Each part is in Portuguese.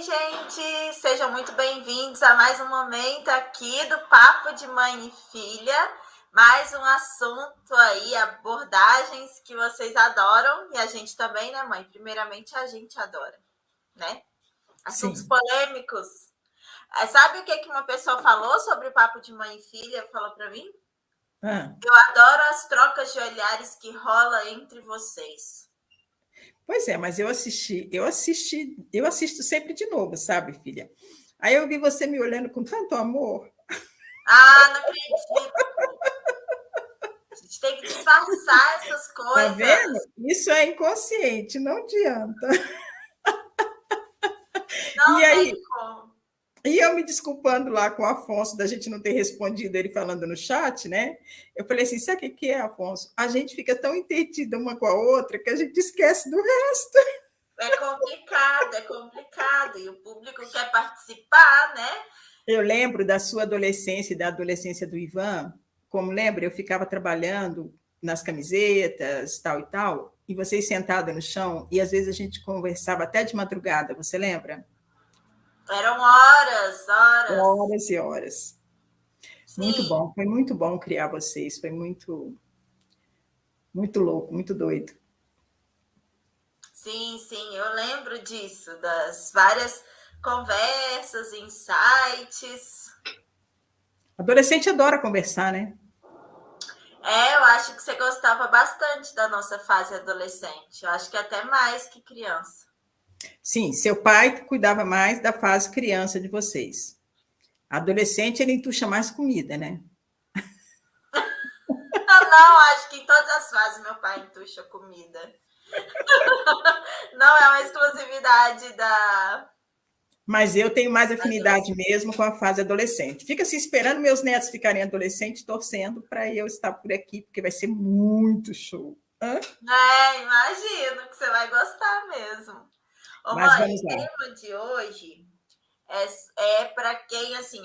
gente! Sejam muito bem-vindos a mais um momento aqui do Papo de Mãe e Filha. Mais um assunto aí, abordagens que vocês adoram e a gente também, né, mãe? Primeiramente, a gente adora, né? Assuntos Sim. polêmicos. Sabe o que uma pessoa falou sobre o Papo de Mãe e Filha? Falou para mim? Eu adoro as trocas de olhares que rola entre vocês. Pois é, mas eu assisto sempre de novo, sabe, filha? Aí eu vi você me olhando com tanto amor. Ah, não acredito. A gente tem que disfarçar essas Tá coisas. vendo? Isso é inconsciente, não adianta. E Não tem aí, como. e eu me desculpando lá com o Afonso da gente não ter respondido ele falando no chat, né? Eu falei assim: sabe o que é, Afonso? A gente fica tão entendida uma com a outra que a gente esquece do resto. É complicado, é complicado. E o público quer participar, né? Eu lembro da sua adolescência e da adolescência do Ivan. Como lembra, eu ficava trabalhando nas camisetas, tal e tal, e vocês sentada no chão, e às vezes a gente conversava até de madrugada, você lembra? Eram horas, horas. Horas e horas. Muito Sim, bom, foi muito bom criar vocês, foi muito louco, muito doido. sim, eu lembro disso, das várias conversas, insights. Adolescente adora conversar, né? Eu acho que você gostava bastante da nossa fase adolescente. Eu acho que até mais que criança. Sim, seu pai cuidava mais da fase criança de vocês. Adolescente, ele entuxa mais comida, né? Não, acho que em todas as fases meu pai entuxa comida. Não é uma exclusividade da Mas eu tenho mais afinidade adolescência. mesmo com a fase adolescente. Fica se esperando meus netos ficarem adolescentes, torcendo para eu estar por aqui, porque vai ser muito show. Hã? Imagino que você vai gostar mesmo. Ô, Mas mãe, vamos o lá. tema de hoje é para quem, assim,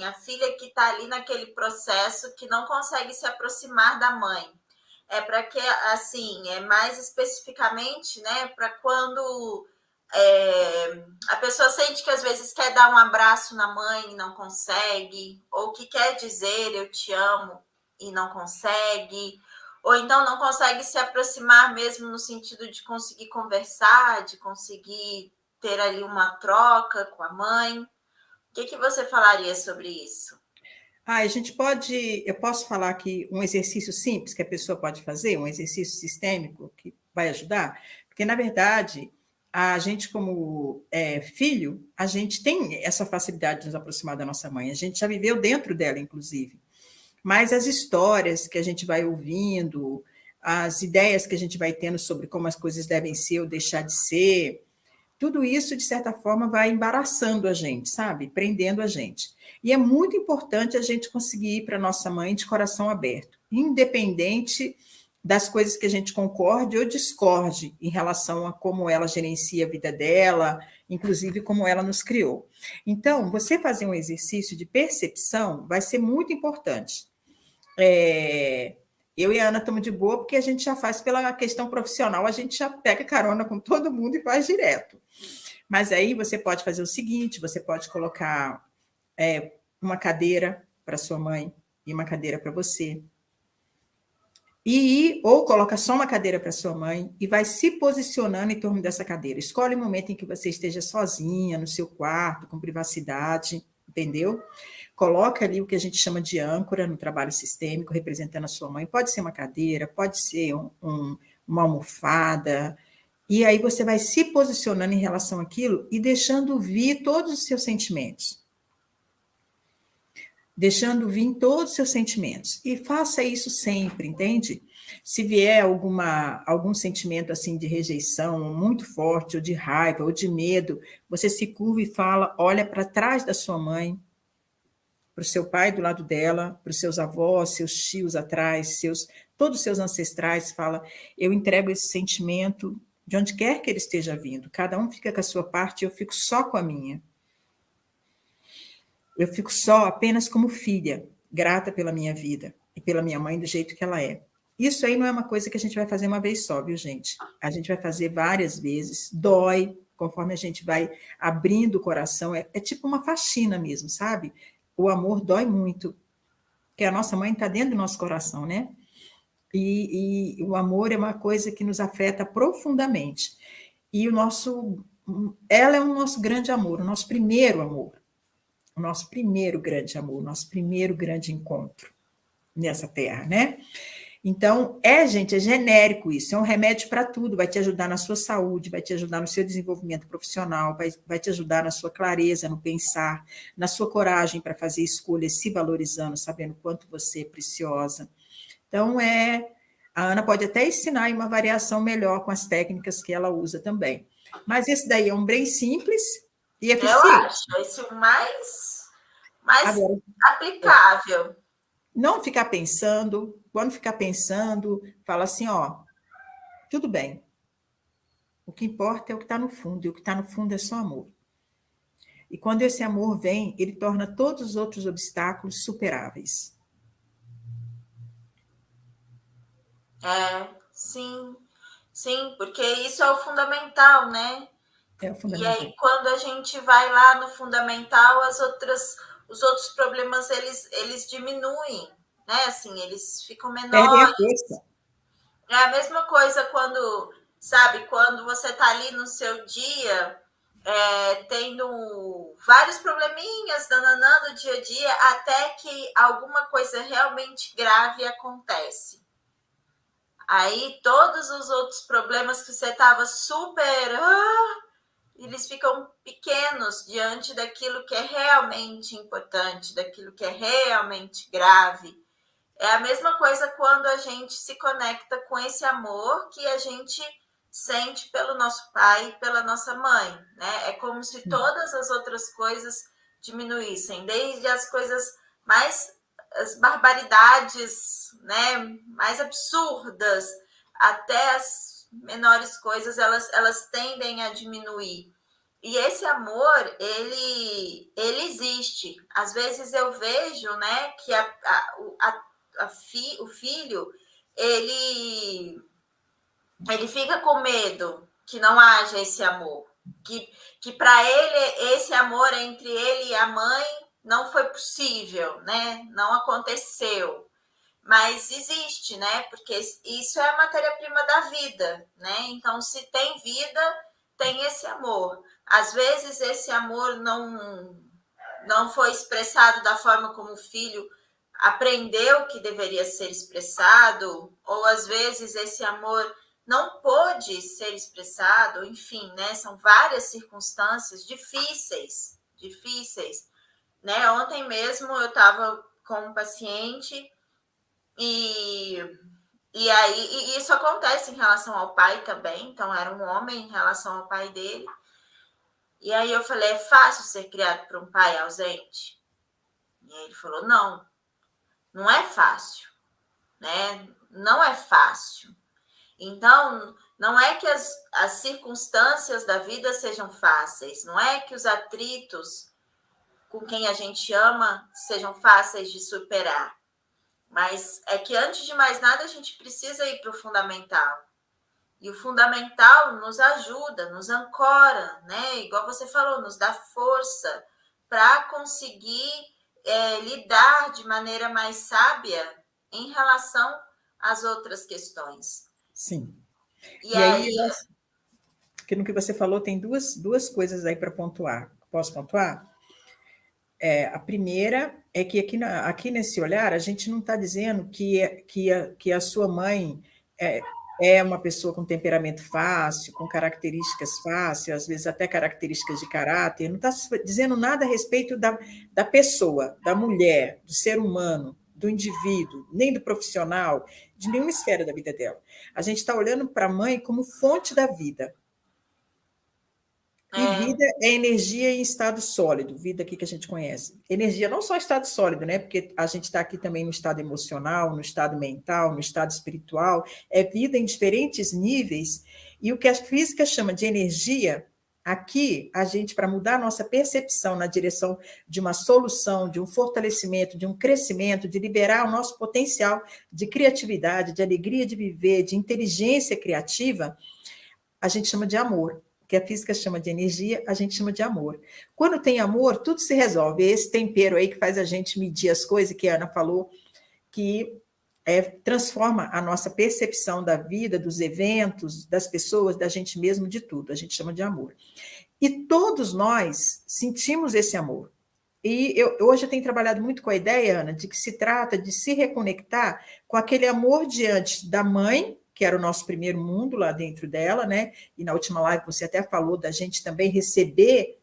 a filha que está ali naquele processo que não consegue se aproximar da mãe. É para que, assim, é mais especificamente, né, para quando a pessoa sente que às vezes quer dar um abraço na mãe e não consegue, ou que quer dizer eu te amo e não consegue, ou então não consegue se aproximar mesmo no sentido de conseguir conversar, de conseguir ter ali uma troca com a mãe. O que você falaria sobre isso? A gente eu posso falar aqui um exercício simples que a pessoa pode fazer, um exercício sistêmico que vai ajudar, porque na verdade a gente como filho, a gente tem essa facilidade de nos aproximar da nossa mãe, a gente já viveu dentro dela, inclusive. Mas as histórias que a gente vai ouvindo, as ideias que a gente vai tendo sobre como as coisas devem ser ou deixar de ser, tudo isso, de certa forma, vai embaraçando a gente, sabe? Prendendo a gente. E é muito importante a gente conseguir ir para a nossa mãe de coração aberto, independente das coisas que a gente concorde ou discorde em relação a como ela gerencia a vida dela, inclusive como ela nos criou. Então, você fazer um exercício de percepção vai ser muito importante. Eu e a Ana estamos de boa, porque a gente já faz pela questão profissional, a gente já pega carona com todo mundo e faz direto. Mas aí você pode fazer o seguinte: você pode colocar uma cadeira para sua mãe e uma cadeira para você. Ou coloca só uma cadeira para sua mãe e vai se posicionando em torno dessa cadeira. Escolhe um momento em que você esteja sozinha, no seu quarto, com privacidade, entendeu? Coloca ali o que a gente chama de âncora no trabalho sistêmico, representando a sua mãe. Pode ser uma cadeira, pode ser uma almofada. E aí você vai se posicionando em relação àquilo e deixando vir todos os seus sentimentos. Deixando vir todos os seus sentimentos. E faça isso sempre, entende? Se vier algum sentimento assim de rejeição muito forte, ou de raiva, ou de medo, você se curva e fala, olha para trás da sua mãe, para o seu pai do lado dela, para os seus avós, seus tios atrás, todos os seus ancestrais, fala, eu entrego esse sentimento de onde quer que ele esteja vindo. Cada um fica com a sua parte, eu fico só com a minha. Eu fico só apenas como filha, grata pela minha vida e pela minha mãe do jeito que ela é. Isso aí não é uma coisa que a gente vai fazer uma vez só, viu, gente? A gente vai fazer várias vezes, dói, conforme a gente vai abrindo o coração, é tipo uma faxina mesmo, sabe? O amor dói muito, porque a nossa mãe está dentro do nosso coração, né? E o amor é uma coisa que nos afeta profundamente. E ela é o nosso grande amor, o nosso primeiro amor, o nosso primeiro grande amor, o nosso primeiro grande encontro nessa terra, né? Então, gente, é genérico isso, é um remédio para tudo, vai te ajudar na sua saúde, vai te ajudar no seu desenvolvimento profissional, vai te ajudar na sua clareza, no pensar, na sua coragem para fazer escolhas, se valorizando, sabendo quanto você é preciosa. Então, a Ana pode até ensinar aí uma variação melhor com as técnicas que ela usa também. Mas esse daí é um bem simples e Eu eficiente. acho esse o mais Agora, aplicável. não ficar pensando, quando ficar pensando, fala assim, ó, tudo bem. O que importa é o que está no fundo, e o que está no fundo é só amor. E quando esse amor vem, ele torna todos os outros obstáculos superáveis. Sim, sim, porque isso é o fundamental, né? É o E fundamental. aí, quando a gente vai lá no fundamental, os outros problemas eles diminuem, né? Assim, eles ficam Perdem a menores. força. É a mesma coisa quando, sabe, quando você tá ali no seu dia, tendo vários probleminhas, dananando dia a dia, até que alguma coisa realmente grave acontece. Aí todos os outros problemas que você estava super, eles ficam pequenos diante daquilo que é realmente importante, daquilo que é realmente grave. É a mesma coisa quando a gente se conecta com esse amor que a gente sente pelo nosso pai e pela nossa mãe, né? É como se todas as outras coisas diminuíssem, desde as coisas as barbaridades, né, mais absurdas, até as menores coisas, elas tendem a diminuir. E esse amor, ele existe. Às vezes eu vejo, né, que o filho, ele, ele fica com medo que não haja esse amor. Que para ele, esse amor entre ele e a mãe não foi possível, né? Não aconteceu. Mas existe, né? Porque isso é a matéria-prima da vida, né? Então, se tem vida, tem esse amor. Às vezes, esse amor não foi expressado da forma como o filho aprendeu que deveria ser expressado, ou às vezes esse amor não pôde ser expressado, enfim, né? São várias circunstâncias difíceis, né? Ontem mesmo eu estava com um paciente e, e isso acontece em relação ao pai também, então era um homem em relação ao pai dele. E aí eu falei, é fácil ser criado por um pai ausente? E aí ele falou, não é fácil, né? Não é fácil. Então, não é que as circunstâncias da vida sejam fáceis, não é que os atritos com quem a gente ama sejam fáceis de superar. Mas é que, antes de mais nada, a gente precisa ir para o fundamental. E o fundamental nos ajuda, nos ancora, né? Igual você falou, nos dá força para conseguir lidar de maneira mais sábia em relação às outras questões. Sim. E aí, aí, que no que você falou, tem duas coisas aí para pontuar. Posso pontuar? A primeira é que aqui nesse olhar, a gente não está dizendo que a sua mãe é uma pessoa com temperamento fácil, com características fáceis, às vezes até características de caráter, não está dizendo nada a respeito da pessoa, da mulher, do ser humano, do indivíduo, nem do profissional, de nenhuma esfera da vida dela. A gente está olhando para a mãe como fonte da vida. E vida é energia em estado sólido, vida aqui que a gente conhece. Energia não só estado sólido, né? Porque a gente está aqui também no estado emocional, no estado mental, no estado espiritual, é vida em diferentes níveis. E o que a física chama de energia, aqui, a gente, para mudar a nossa percepção na direção de uma solução, de um fortalecimento, de um crescimento, de liberar o nosso potencial de criatividade, de alegria de viver, de inteligência criativa, a gente chama de amor. que a física chama de energia, a gente chama de amor. Quando tem amor, tudo se resolve. É esse tempero aí que faz a gente medir as coisas, que a Ana falou, que transforma a nossa percepção da vida, dos eventos, das pessoas, da gente mesmo, de tudo. A gente chama de amor. E todos nós sentimos esse amor. E hoje eu tenho trabalhado muito com a ideia, Ana, de que se trata de se reconectar com aquele amor diante da mãe, que era o nosso primeiro mundo lá dentro dela, né? E na última live você até falou da gente também receber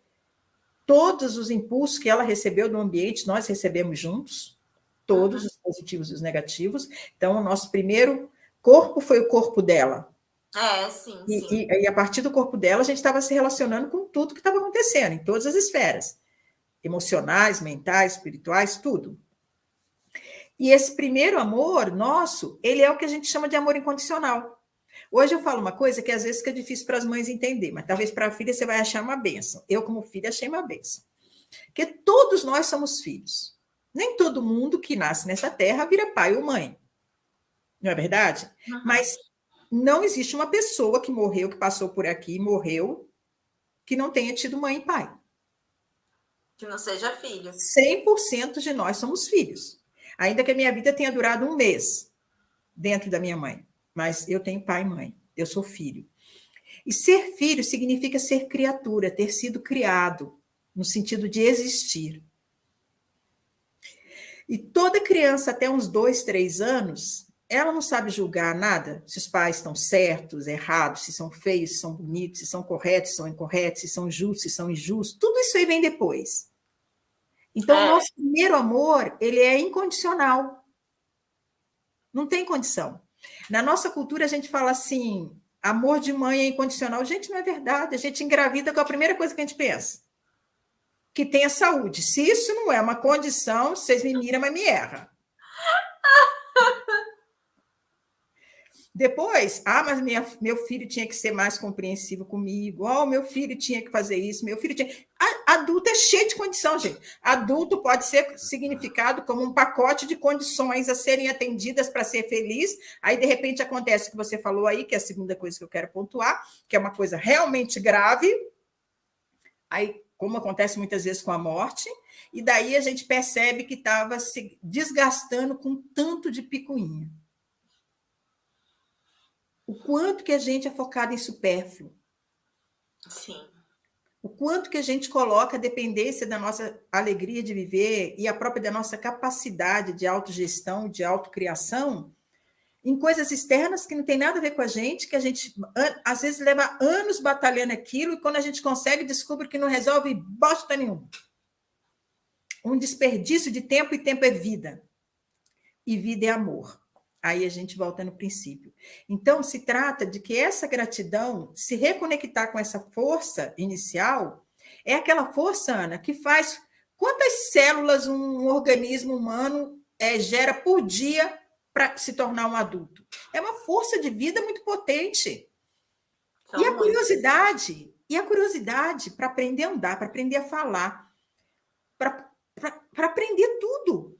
todos os impulsos que ela recebeu do ambiente, nós recebemos juntos, todos os positivos e os negativos. Então, o nosso primeiro corpo foi o corpo dela. Sim, sim. E a partir do corpo dela, a gente estava se relacionando com tudo que estava acontecendo, em todas as esferas. Emocionais, mentais, espirituais, tudo. E esse primeiro amor nosso, ele é o que a gente chama de amor incondicional. Hoje eu falo uma coisa que às vezes fica difícil para as mães entender, mas talvez para a filha você vai achar uma bênção. Eu, como filha, achei uma bênção. Porque todos nós somos filhos. Nem todo mundo que nasce nessa terra vira pai ou mãe. Não é verdade? Uhum. Mas não existe uma pessoa que morreu, que passou por aqui e morreu, que não tenha tido mãe e pai. Que não seja filho. 100% de nós somos filhos. Ainda que a minha vida tenha durado 1 mês dentro da minha mãe. Mas eu tenho pai e mãe. Eu sou filho. E ser filho significa ser criatura, ter sido criado, no sentido de existir. E toda criança, até uns 2, 3 anos, ela não sabe julgar nada, se os pais estão certos, errados, se são feios, se são bonitos, se são corretos, se são incorretos, se são justos, se são injustos. Tudo isso aí vem depois. Então, o nosso primeiro amor, ele é incondicional. Não tem condição. Na nossa cultura, a gente fala assim, amor de mãe é incondicional. Gente, não é verdade. A gente engravida com a primeira coisa que a gente pensa. Que tenha saúde. Se isso não é uma condição, vocês me miram, mas me erram. Depois, mas meu filho tinha que ser mais compreensivo comigo. Meu filho tinha que fazer isso. Meu filho tinha... Adulto é cheio de condição, gente. Adulto pode ser significado como um pacote de condições a serem atendidas para ser feliz. Aí, de repente, acontece o que você falou aí, que é a segunda coisa que eu quero pontuar, que é uma coisa realmente grave. Aí, como acontece muitas vezes com a morte, e daí a gente percebe que estava se desgastando com tanto de picuinha. O quanto que a gente é focado em supérfluo. Sim. O quanto que a gente coloca a dependência da nossa alegria de viver e a própria da nossa capacidade de autogestão, de autocriação, em coisas externas que não tem nada a ver com a gente, que a gente, às vezes, leva anos batalhando aquilo, e quando a gente consegue, descobre que não resolve bosta nenhuma. Um desperdício de tempo, e tempo é vida. E vida é amor. Aí a gente volta no princípio. Então, se trata de que essa gratidão, se reconectar com essa força inicial, é aquela força, Ana, que faz... Quantas células um organismo humano gera por dia para se tornar um adulto? É uma força de vida muito potente. E a curiosidade para aprender a andar, para aprender a falar, para aprender tudo.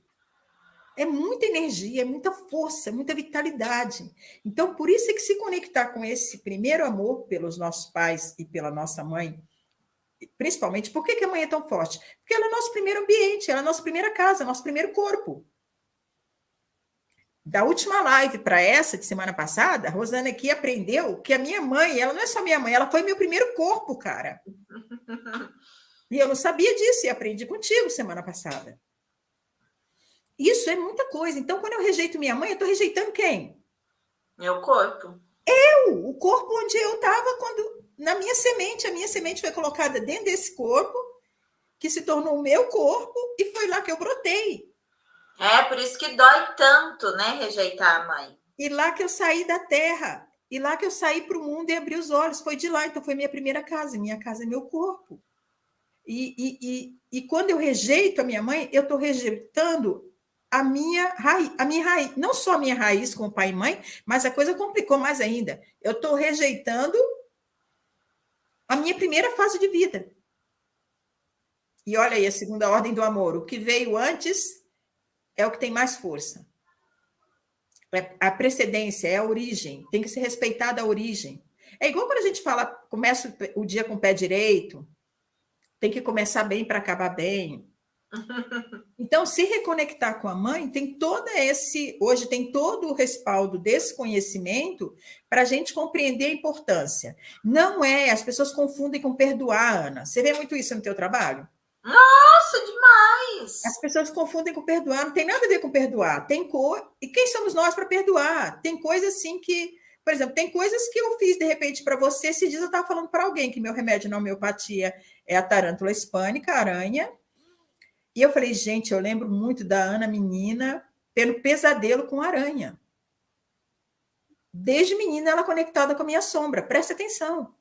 É muita energia, é muita força, é muita vitalidade. Então, por isso é que se conectar com esse primeiro amor pelos nossos pais e pela nossa mãe, principalmente, por que a mãe é tão forte? Porque ela é o nosso primeiro ambiente, ela é a nossa primeira casa, nosso primeiro corpo. Da última live para essa, de semana passada, a Rosana aqui aprendeu que a minha mãe, ela não é só minha mãe, ela foi meu primeiro corpo, cara. E eu não sabia disso, e aprendi contigo semana passada. Isso é muita coisa. Então, quando eu rejeito minha mãe, eu estou rejeitando quem? Meu corpo. O corpo onde eu estava quando... Na minha semente. A minha semente foi colocada dentro desse corpo, que se tornou o meu corpo, e foi lá que eu brotei. Por isso que dói tanto, né, rejeitar a mãe. E lá que eu saí da terra. E lá que eu saí para o mundo e abri os olhos. Foi de lá. Então, foi minha primeira casa. Minha casa é meu corpo. E quando eu rejeito a minha mãe, eu estou rejeitando a minha raiz, não só a minha raiz com pai e mãe, mas a coisa complicou mais ainda. Eu estou rejeitando a minha primeira fase de vida. E olha aí, a segunda ordem do amor. O que veio antes é o que tem mais força. A precedência é a origem. Tem que ser respeitada a origem. É igual quando a gente fala, começa o dia com o pé direito, tem que começar bem para acabar bem. Então, se reconectar com a mãe, tem todo esse. Hoje tem todo o respaldo desse conhecimento para a gente compreender a importância. Não é, as pessoas confundem com perdoar, Ana. Você vê muito isso no teu trabalho? Nossa, As demais! pessoas confundem com perdoar, não tem nada a ver com perdoar. E quem somos nós para perdoar? Tem coisas assim que, por exemplo, tem coisas que eu fiz de repente para você. Esses dias eu estava falando para alguém que meu remédio na homeopatia é a tarântula hispânica, a aranha. E eu falei, gente, eu lembro muito da Ana menina tendo pesadelo com aranha. Desde menina ela conectada com a minha sombra, presta atenção.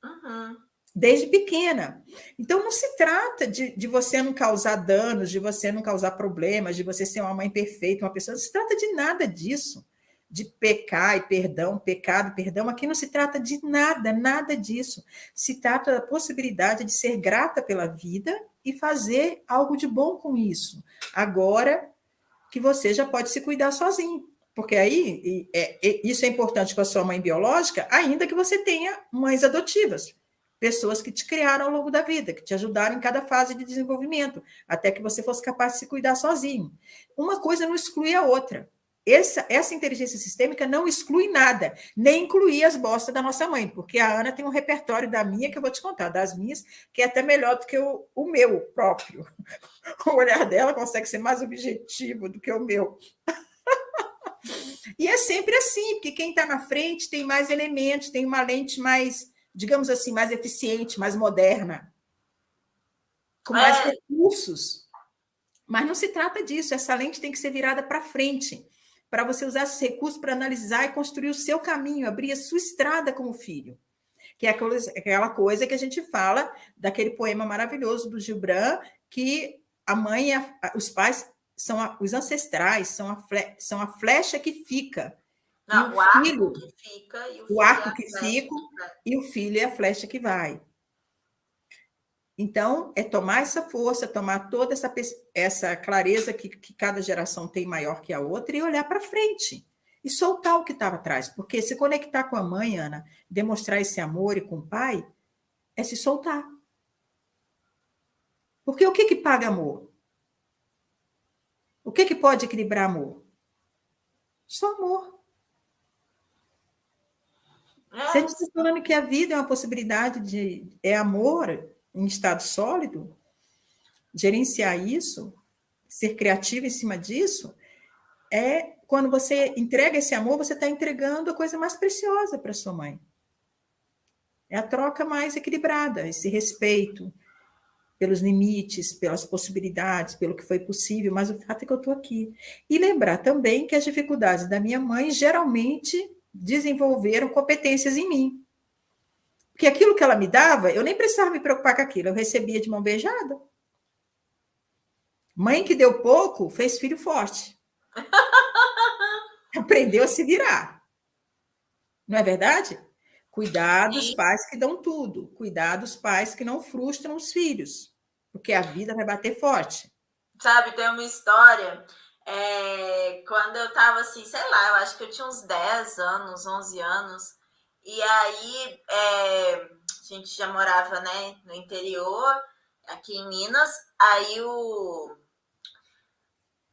Uhum. Desde pequena. Então, não se trata de você não causar danos, de você não causar problemas, de você ser uma mãe perfeita, uma pessoa. Não se trata de nada disso. De pecar e perdão, pecado e perdão. Aqui não se trata de nada, nada disso. Se trata da possibilidade de ser grata pela vida e fazer algo de bom com isso. Agora que você já pode se cuidar sozinho. Porque aí, isso é importante com a sua mãe biológica, ainda que você tenha mães adotivas, pessoas que te criaram ao longo da vida, que te ajudaram em cada fase de desenvolvimento, até que você fosse capaz de se cuidar sozinho. Uma coisa não exclui a outra. Essa inteligência sistêmica não exclui nada, nem incluir as bostas da nossa mãe, porque a Ana tem um repertório da minha, que eu vou te contar, das minhas, que é até melhor do que o meu próprio. O olhar dela consegue ser mais objetivo do que o meu. E é sempre assim, porque quem está na frente tem mais elementos, tem uma lente mais, digamos assim, mais eficiente, mais moderna, com mais É, recursos. Mas não se trata disso, essa lente tem que ser virada para frente, para você usar esses recursos para analisar e construir o seu caminho, abrir a sua estrada como filho. Que é aquela coisa que a gente fala daquele poema maravilhoso do Gibran, que a mãe e os pais são os ancestrais, são a flecha que fica. E o não, o arco filho, que fica e o o filho é arco a que flecha fica, que vai. e o filho é a flecha que vai. Então, é tomar essa força, tomar toda essa clareza que cada geração tem maior que a outra e olhar para frente. E soltar o que estava atrás. Porque se conectar com a mãe, Ana, demonstrar esse amor e com o pai, é se soltar. Porque o que paga amor? O que pode equilibrar amor? Só amor. Se a É, gente está falando que a vida é uma possibilidade é amor em estado sólido, gerenciar isso, ser criativo em cima disso, é quando você entrega esse amor, você está entregando a coisa mais preciosa para sua mãe. É a troca mais equilibrada, esse respeito pelos limites, pelas possibilidades, pelo que foi possível, mas o fato é que eu estou aqui. E lembrar também que as dificuldades da minha mãe geralmente desenvolveram competências em mim. Porque aquilo que ela me dava, eu nem precisava me preocupar com aquilo, eu recebia de mão beijada. Mãe que deu pouco, fez filho forte. Aprendeu a se virar. Não é verdade? Cuidar dos sim. pais que dão tudo. Cuidar dos pais que não frustram os filhos. Porque a vida vai bater forte. Sabe, tem uma história. Quando eu tava assim, sei lá, eu acho que eu tinha uns 10 anos, 11 anos. E aí, a gente já morava, né, no interior, aqui em Minas.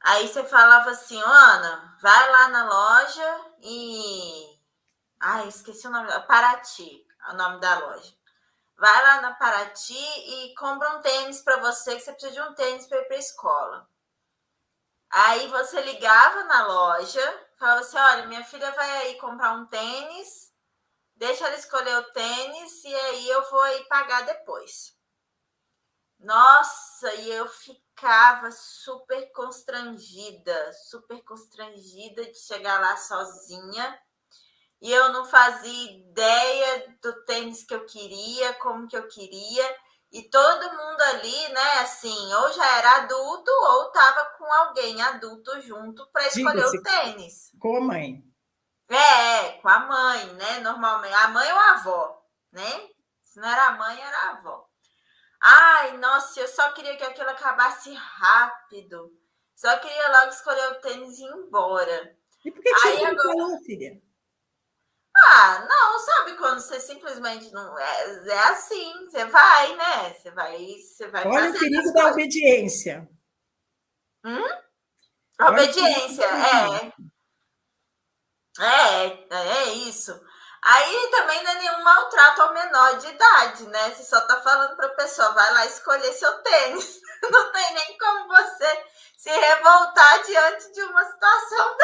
Aí você falava assim, Ana, vai lá na loja e. Ai, esqueci o nome. Paraty, é o nome da loja. Vai lá na Paraty e compra um tênis para você, que você precisa de um tênis para ir para a escola. Aí você ligava na loja, falava assim: olha, minha filha vai aí comprar um tênis, deixa ela escolher o tênis e aí eu vou aí pagar depois. Nossa, e eu ficava super constrangida de chegar lá sozinha. E eu não fazia ideia do tênis que eu queria, como que eu queria. E todo mundo ali, né, assim, ou já era adulto ou estava com alguém adulto junto para escolher o Diga-se, tênis. com a mãe. Com a mãe, né, normalmente. A mãe ou a avó, né? Se não era a mãe, era a avó. Ai, nossa, eu só queria que aquilo acabasse rápido. Só queria logo escolher o tênis e ir embora. E por que você Aí nunca me agora falou, filha? Ah, não, sabe quando você simplesmente não é assim, você vai, né? Você vai Olha o fazendo perigo as da coisas. obediência. Hum? Olha o perigo Obediência, da obediência. é isso. Aí também não é nenhum maltrato ao menor de idade, né? Você só tá falando para a pessoa, vai lá escolher seu tênis. Não tem nem como você se revoltar diante de uma situação.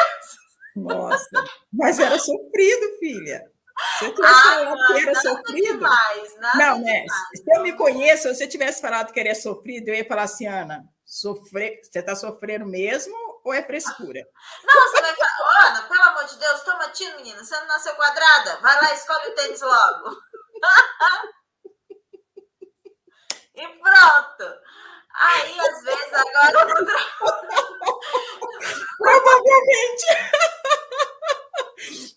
Nossa, mas era sofrido, filha. Se eu tivesse Ah, falado que não, era nada sofrido, demais, nada não, né? demais. Se eu me conheço, se eu tivesse falado que era sofrido, eu ia falar assim, Ana, você está sofrendo mesmo ou é frescura? Não, você vai falar, Ana, pelo amor de Deus, toma tino, menina. Você não nasceu quadrada? Vai lá, escolhe o tênis logo. E pronto. Aí, às vezes, agora no Provavelmente.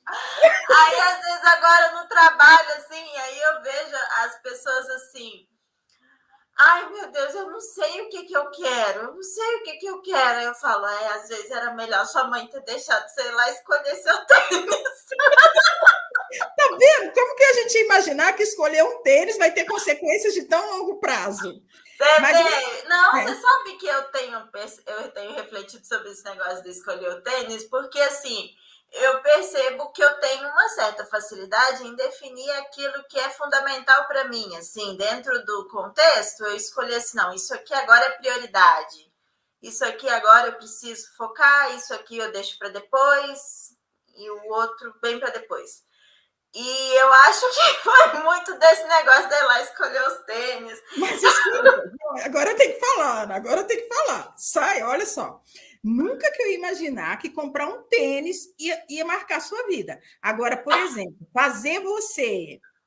Aí, às vezes, agora no trabalho, assim, aí eu vejo as pessoas assim. Ai, meu Deus, eu não sei o que que eu quero. Eu não sei o que que eu quero. Aí eu falo, às vezes era melhor sua mãe ter deixado você ir lá escolher seu tênis. Tá vendo? Como que a gente ia imaginar que escolher um tênis vai ter consequências de tão longo prazo? Você Mas vê? Não, é, você sabe que eu tenho refletido sobre esse negócio de escolher o tênis, porque assim, eu percebo que eu tenho uma certa facilidade em definir aquilo que é fundamental para mim, assim, dentro do contexto, eu escolhi assim, não, isso aqui agora é prioridade. Isso aqui agora eu preciso focar, isso aqui eu deixo para depois e o outro bem para depois. E eu acho que foi muito desse negócio de ir lá escolher os tênis. mas escuta, agora eu tenho que falar, Ana, agora eu tenho que falar. Sai, olha só. Nunca que eu ia imaginar que comprar um tênis ia marcar a sua vida. Agora, por exemplo, fazer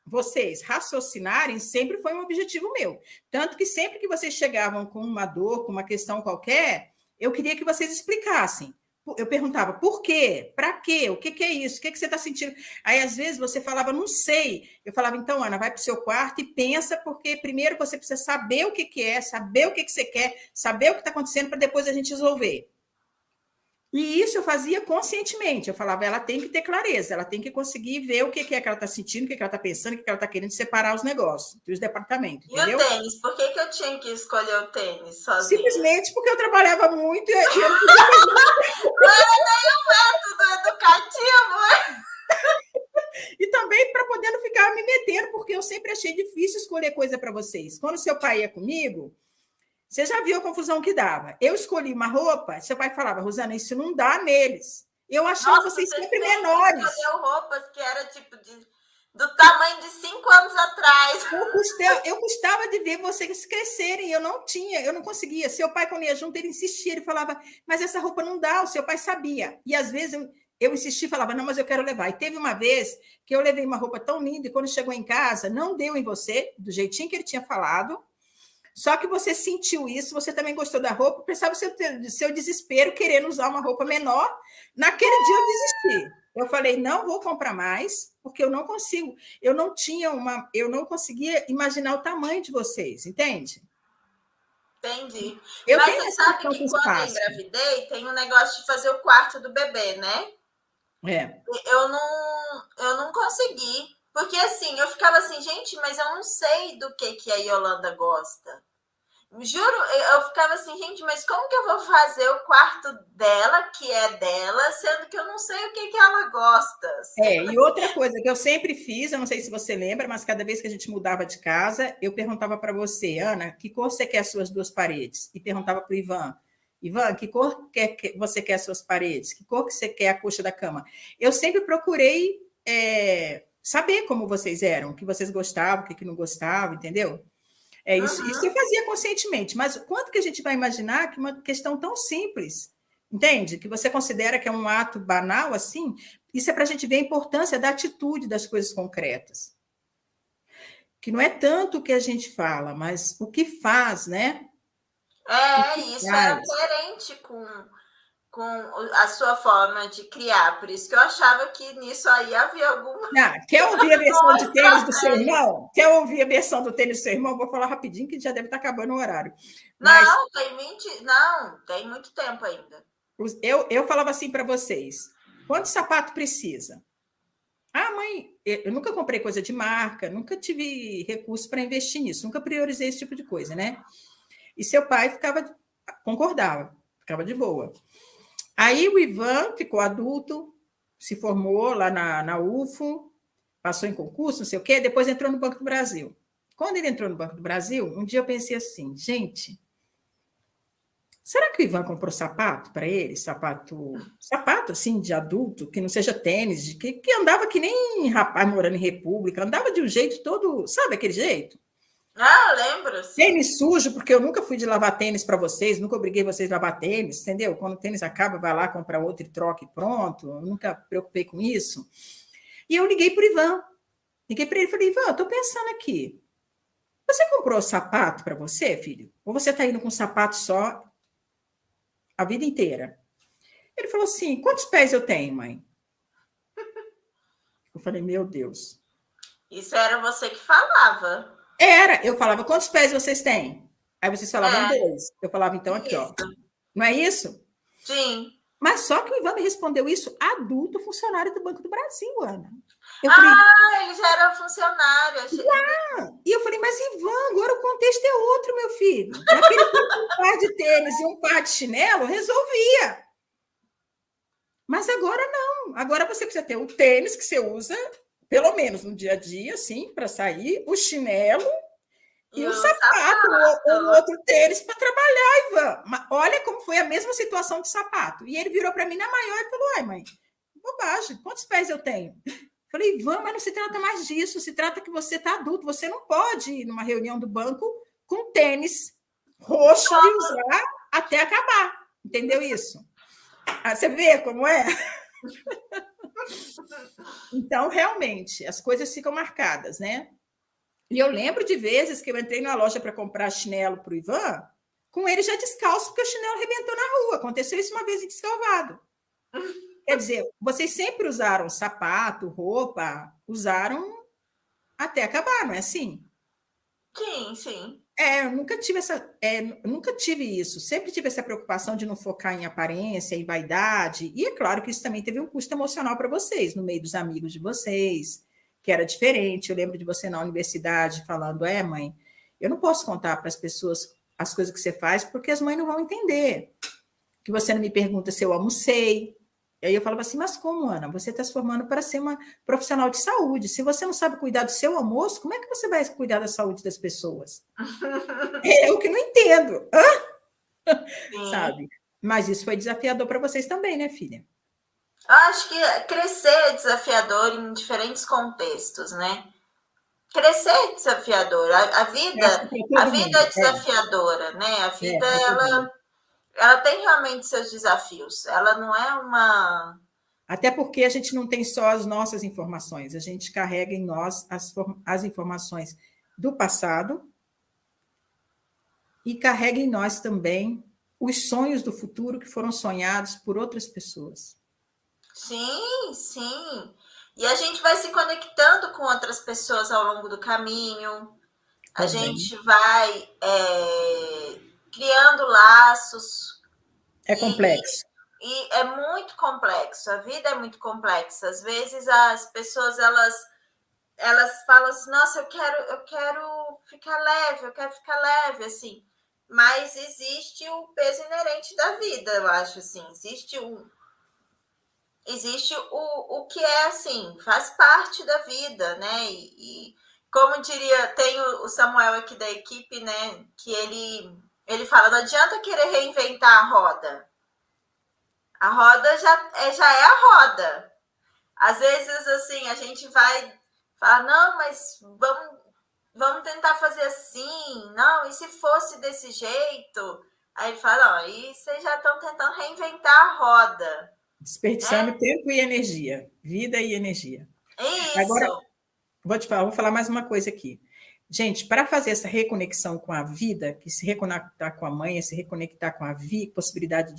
vocês raciocinarem sempre foi um objetivo meu. Tanto que sempre que vocês chegavam com uma dor, com uma questão qualquer, eu queria que vocês explicassem. Eu perguntava por quê? Para quê? O que, que é isso? O que, que você está sentindo? Aí, às vezes, você falava, não sei. Eu falava, então, Ana, vai para o seu quarto e pensa, porque primeiro você precisa saber o que, que é, saber o que, que você quer, saber o que está acontecendo, para depois a gente resolver. E isso eu fazia conscientemente. Eu falava, ela tem que ter clareza, ela tem que conseguir ver o que, que é que ela está sentindo, o que, que ela está pensando, o que, que ela está querendo separar os negócios, os departamentos, E o entendeu? tênis? Por que que eu tinha que escolher o tênis sozinha? Simplesmente porque eu trabalhava muito e eu não podia fazer. Não era método educativo. E também para poder não ficar me metendo, porque eu sempre achei difícil escolher coisa para vocês. Quando seu pai ia comigo, você já viu a confusão que dava. Eu escolhi uma roupa, seu pai falava, Rosana, isso não dá neles. Eu achando Nossa, vocês você sempre sempre menores. escolheu roupas que era tipo do tamanho de 5 anos atrás. Eu gostava de ver vocês crescerem, eu não conseguia. Seu pai, quando ia junto, ele insistia, ele falava, mas essa roupa não dá, o seu pai sabia. E às vezes eu insistia e falava, não, mas eu quero levar. E teve uma vez que eu levei uma roupa tão linda, e quando chegou em casa, não deu em você, do jeitinho que ele tinha falado, só que você sentiu isso, você também gostou da roupa, pensava seu desespero querendo usar uma roupa menor. Naquele dia eu desisti. Eu falei, não vou comprar mais, porque eu não consigo. Eu não conseguia imaginar o tamanho de vocês, entende? Entendi. Eu Mas tenho você essa sabe questão com que quando eu espaço. engravidei, tem um negócio de fazer o quarto do bebê, né? É. Eu não consegui. Porque assim, eu ficava assim, gente, mas eu não sei do que a Yolanda gosta. Juro, eu ficava assim, gente, mas como que eu vou fazer o quarto dela, que é dela, sendo que eu não sei o que ela gosta? E outra coisa que eu sempre fiz, eu não sei se você lembra, mas cada vez que a gente mudava de casa, eu perguntava para você, Ana, que cor você quer as suas duas paredes? E perguntava para o Ivan, Ivan, que cor você quer as suas paredes? Que cor que você quer a coxa da cama? Eu sempre procurei saber como vocês eram, o que vocês gostavam, o que não gostavam, entendeu? Isso eu Uhum, fazia conscientemente, mas quanto que a gente vai imaginar que uma questão tão simples, entende? Que você considera que é um ato banal assim, isso é para a gente ver a importância da atitude das coisas concretas. Que não é tanto o que a gente fala, mas o que faz, né? O que isso é faz. coerente com a sua forma de criar. Por isso que eu achava que nisso aí havia alguma Ah, quer ouvir a versão de tênis do seu estratégia. irmão? Quer ouvir a versão do tênis do seu irmão? Vou falar rapidinho, que já deve estar acabando o horário. Mas Não, tem 20. Não, tem muito tempo ainda. eu falava assim para vocês: quanto sapato precisa? Ah, mãe, eu nunca comprei coisa de marca, nunca tive recurso para investir nisso, nunca priorizei esse tipo de coisa, né? E seu pai concordava, ficava de boa. Aí o Ivan ficou adulto, se formou lá na UFO, passou em concurso, não sei o quê, depois entrou no Banco do Brasil. Quando ele entrou no Banco do Brasil, um dia eu pensei assim, gente, será que o Ivan comprou sapato para ele? Sapato assim, de adulto, que não seja tênis, que andava que nem rapaz morando em República, andava de um jeito todo, sabe aquele jeito? Ah, lembro, sim. Tênis sujo, porque eu nunca fui de lavar tênis para vocês, nunca obriguei vocês a lavar tênis, entendeu? Quando o tênis acaba, vai lá, compra outro e troca e pronto. Eu nunca preocupei com isso. E eu liguei para o Ivan. Liguei para ele e falei, Ivan, eu estou pensando aqui. Você comprou sapato para você, filho? Ou você está indo com sapato só a vida inteira? Ele falou assim, quantos pés eu tenho, mãe? Eu falei, meu Deus. Isso era você que falava. Eu falava, quantos pés vocês têm? Aí vocês falavam, É, dois. Eu falava, então, aqui, ó. isso. Não é isso? Sim. Mas só que o Ivan me respondeu isso adulto, funcionário do Banco do Brasil, Ana. Eu falei, Ah, ele já era funcionário. e eu falei, mas Ivan, agora o contexto é outro, meu filho. Naquele tempo, um par de tênis e um par de chinelo resolvia. Mas agora não. Agora você precisa ter o tênis que você usa, pelo menos no dia a dia, assim, para sair, o chinelo E e o o sapato, ou um sapato. outro tênis para trabalhar, Ivan. Mas olha como foi a mesma situação de sapato. E ele virou para mim na maior e falou: ai, mãe, bobagem, quantos pés eu tenho? Falei, Ivan, mas não se trata mais disso, se trata que você está adulto, você não pode ir numa reunião do banco com tênis roxo de usar até acabar. Entendeu isso? Ah, você vê como é? Então, realmente, as coisas ficam marcadas, né? E eu lembro de vezes que eu entrei na loja para comprar chinelo para o Ivan, com ele já descalço, porque o chinelo arrebentou na rua. Aconteceu isso uma vez em Descalvado. Quer dizer, vocês sempre usaram sapato, roupa, usaram até acabar, não é assim? Sim, sim. Eu nunca tive isso. Sempre tive essa preocupação de não focar em aparência e vaidade. E é claro que isso também teve um custo emocional para vocês, no meio dos amigos de vocês, que era diferente. Eu lembro de você na universidade falando: mãe, eu não posso contar para as pessoas as coisas que você faz, porque as mães não vão entender. Que você não me pergunta se eu almocei. E aí eu falava assim, mas como, Ana? Você está se formando para ser uma profissional de saúde. Se você não sabe cuidar do seu almoço, como é que você vai cuidar da saúde das pessoas? É eu que não entendo, Sim. sabe? Mas isso foi desafiador para vocês também, né, filha? Eu acho que crescer é desafiador em diferentes contextos, né? Crescer é desafiador. Eu acho que A para todo vida mundo. é desafiadora, né? A vida, Para todo mundo. ela tem realmente seus desafios. Ela não é uma. Até porque a gente não tem só as nossas informações, a gente carrega em nós as informações do passado e carrega em nós também os sonhos do futuro que foram sonhados por outras pessoas. Sim, sim. E a gente vai se conectando com outras pessoas ao longo do caminho. A Também. gente vai criando laços É e, complexo. e é muito complexo. A vida é muito complexa. Às vezes as pessoas elas falam assim, nossa, eu quero ficar leve, eu quero ficar leve, assim. Mas existe o peso inerente da vida, eu acho, assim. Existe o que é, assim, faz parte da vida, né? E como diria, tem o Samuel aqui da equipe, né? Que ele fala, não adianta querer reinventar a roda. A roda já é a roda. Às vezes, assim, a gente vai falar, não, mas vamos tentar fazer assim, não, e se fosse desse jeito? Aí ele fala, não, aí vocês já estão tentando reinventar a roda, Desperdiçando né? tempo e energia, vida e energia. Agora, Isso. vou falar mais uma coisa aqui. Gente, para fazer essa reconexão com a vida, que se reconectar com a mãe, se reconectar com a possibilidade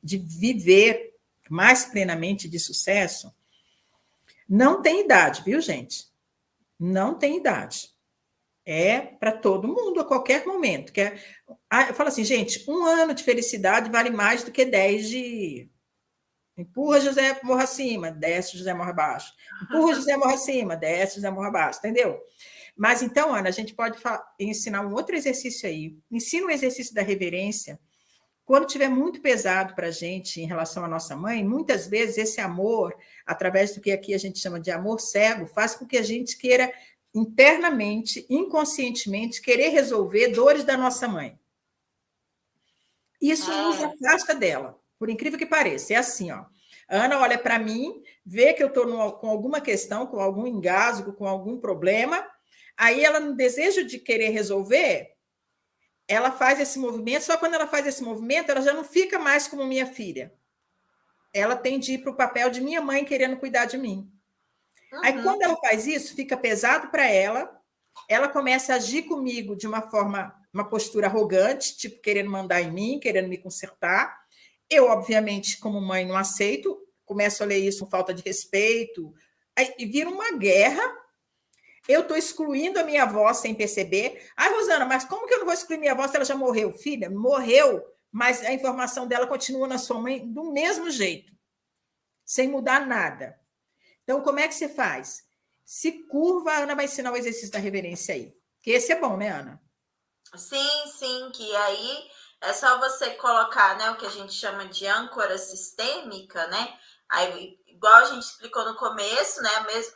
de viver mais plenamente de sucesso, não tem idade, viu, gente? Não tem idade. É para todo mundo, a qualquer momento. Eu falo assim, gente, 1 ano de felicidade vale mais do que 10 de Empurra José, morra acima, desce José, morra abaixo. Empurra José, morra acima, desce José, morra abaixo, entendeu? Mas então, Ana, a gente pode ensinar um outro exercício aí. Ensina o exercício da reverência. Quando tiver muito pesado para a gente em relação à nossa mãe, muitas vezes esse amor, através do que aqui a gente chama de amor cego, faz com que a gente queira internamente, inconscientemente, querer resolver dores da nossa mãe. Isso nos afasta dela, por incrível que pareça. É assim, ó. A Ana olha para mim, vê que eu estou com alguma questão, com algum engasgo, com algum problema, aí ela, no desejo de querer resolver, ela faz esse movimento, só quando ela faz esse movimento, ela já não fica mais como minha filha. Ela tem de ir para o papel de minha mãe querendo cuidar de mim. Aí, quando ela faz isso, fica pesado para ela começa a agir comigo de uma forma, uma postura arrogante, tipo, querendo mandar em mim, querendo me consertar. Eu, obviamente, como mãe, não aceito, começo a ler isso com falta de respeito, aí vira uma guerra. Eu estou excluindo a minha avó sem perceber. Ai, Rosana, mas como que eu não vou excluir minha avó se ela já morreu? Filha, morreu, mas a informação dela continua na sua mãe do mesmo jeito, sem mudar nada. Então, como é que você faz? Se curva, a Ana vai ensinar o exercício da reverência aí. Que esse é bom, né, Ana? Sim, sim, que aí é só você colocar, né, o que a gente chama de âncora sistêmica, né? Aí, igual a gente explicou no começo, né, mesmo,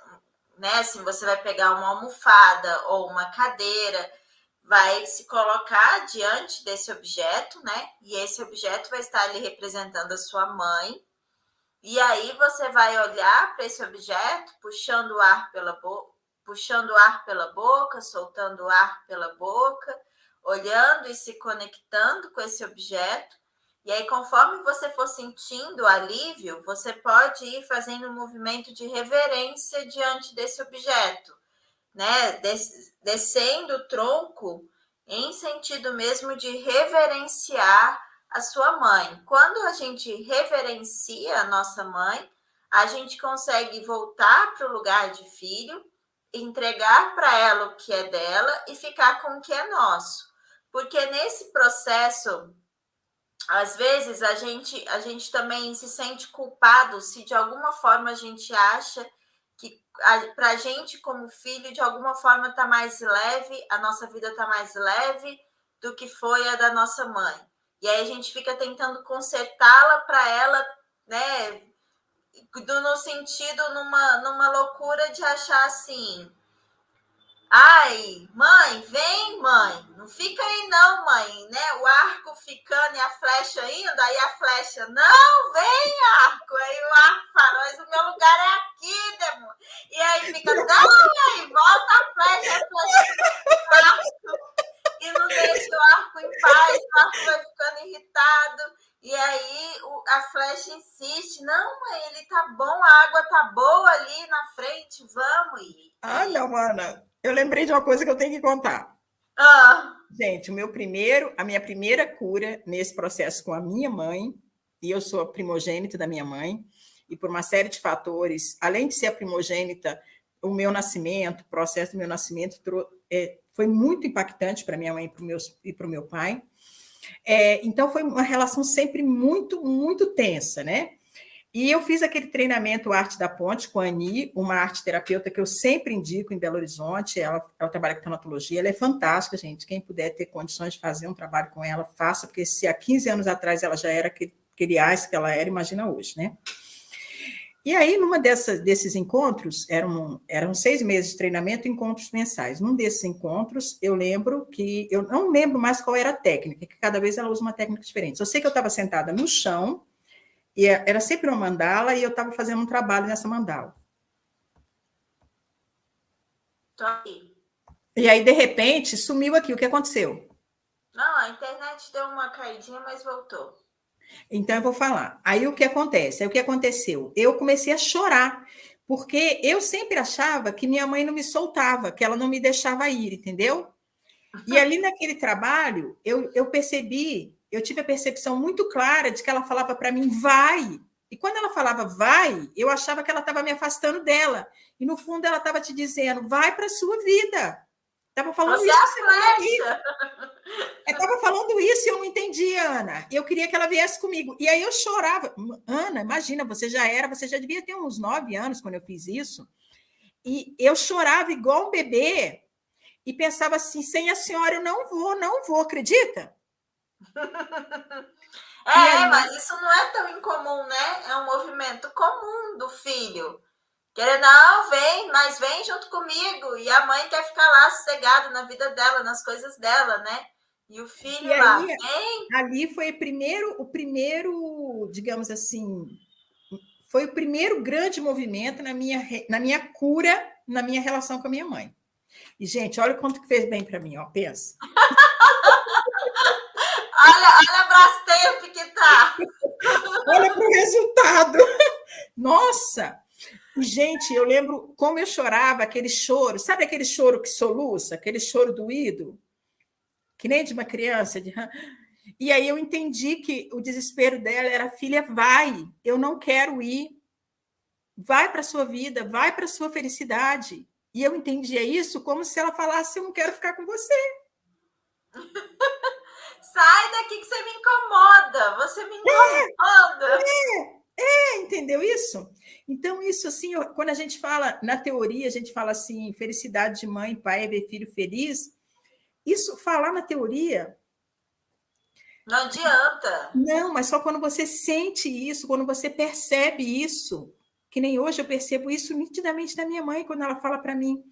né, assim, você vai pegar uma almofada ou uma cadeira, vai se colocar diante desse objeto, né? E esse objeto vai estar ali representando a sua mãe. E aí você vai olhar para esse objeto, puxando o ar pela boca, soltando o ar pela boca, olhando e se conectando com esse objeto. E aí, conforme você for sentindo o alívio, você pode ir fazendo um movimento de reverência diante desse objeto, né? Descendo o tronco em sentido mesmo de reverenciar a sua mãe. Quando a gente reverencia a nossa mãe, a gente consegue voltar para o lugar de filho, entregar para ela o que é dela e ficar com o que é nosso. Porque nesse processo, às vezes a gente também se sente culpado se de alguma forma a gente acha que para a gente como filho de alguma forma está mais leve, a nossa vida está mais leve do que foi a da nossa mãe. E aí a gente fica tentando consertá-la para ela, né, no sentido, numa loucura de achar assim, ai, mãe, vem, mãe. Não fica aí não, mãe, né? O arco ficando e a flecha indo, aí a flecha, não, vem, arco. Aí o arco fala, mas o meu lugar é aqui, demônio. E aí fica, não, mãe, volta a flecha fica no arco. E não deixa o arco em paz, o arco vai ficando irritado. E aí a flecha insiste, não, mãe, ele tá bom, a água tá boa ali na frente, vamos ir. Não, Ana, eu lembrei de uma coisa que eu tenho que contar. Gente, a minha primeira cura nesse processo com a minha mãe, e eu sou a primogênita da minha mãe, e por uma série de fatores, além de ser a primogênita, o meu nascimento, o processo do meu nascimento foi muito impactante para minha mãe e para o meu pai. Então, foi uma relação sempre muito, muito tensa, né? E eu fiz aquele treinamento Arte da Ponte com a Ani, uma arte terapeuta que eu sempre indico em Belo Horizonte. Ela trabalha com tanatologia, ela é fantástica, gente. Quem puder ter condições de fazer um trabalho com ela, faça, porque se há 15 anos atrás ela já era aquele ás que ela era, imagina hoje, né? E aí, numa desses encontros, eram 6 meses de treinamento, encontros mensais. Num desses encontros, eu não lembro mais qual era a técnica, que cada vez ela usa uma técnica diferente. Eu sei que eu estava sentada no chão, e era sempre uma mandala, e eu estava fazendo um trabalho nessa mandala. Tô aqui. E aí, de repente, sumiu aqui. O que aconteceu? Não, a internet deu uma caidinha, mas voltou. Então, eu vou falar. Aí, o que acontece? Aí, o que aconteceu? Eu comecei a chorar, porque eu sempre achava que minha mãe não me soltava, que ela não me deixava ir, entendeu? E ali naquele trabalho, eu percebi, eu tive a percepção muito clara de que ela falava para mim, vai. E quando ela falava vai, eu achava que ela estava me afastando dela. E no fundo ela estava te dizendo, vai para a sua vida. Estava falando Você isso. é a flecha. Estava falando isso e eu não entendia, Ana, eu queria que ela viesse comigo. E aí eu chorava. Ana, imagina, você já devia ter uns 9 anos quando eu fiz isso. E eu chorava igual um bebê e pensava assim, sem a senhora eu não vou, acredita? E Mas aí, isso não é tão incomum, né? É um movimento comum do filho. Querer, não, vem, mas vem junto comigo. E a mãe quer ficar lá sossegada na vida dela, nas coisas dela, né? E o e filho lá, aí vem. ali foi o primeiro, digamos assim, foi o primeiro grande movimento na minha cura, na minha relação com a minha mãe. E, gente, olha o quanto que fez bem para mim, ó, pensa. Olha a Brastemp que tá. Olha para o resultado. Nossa! E, gente, eu lembro como eu chorava, aquele choro, sabe aquele choro que soluça, aquele choro doído, que nem de uma criança. E aí eu entendi que o desespero dela era: filha, vai, eu não quero ir, vai para a sua vida, vai para a sua felicidade. E eu entendia isso como se ela falasse: eu não quero ficar com você. Sai daqui que você me incomoda. Você me incomoda. Entendeu isso? Então, isso assim, quando a gente fala na teoria, a gente fala assim, felicidade de mãe, pai é ver filho feliz. Isso, falar na teoria, Não adianta. não, mas só quando você sente isso, quando você percebe isso, que nem hoje eu percebo isso nitidamente da minha mãe, quando ela fala para mim.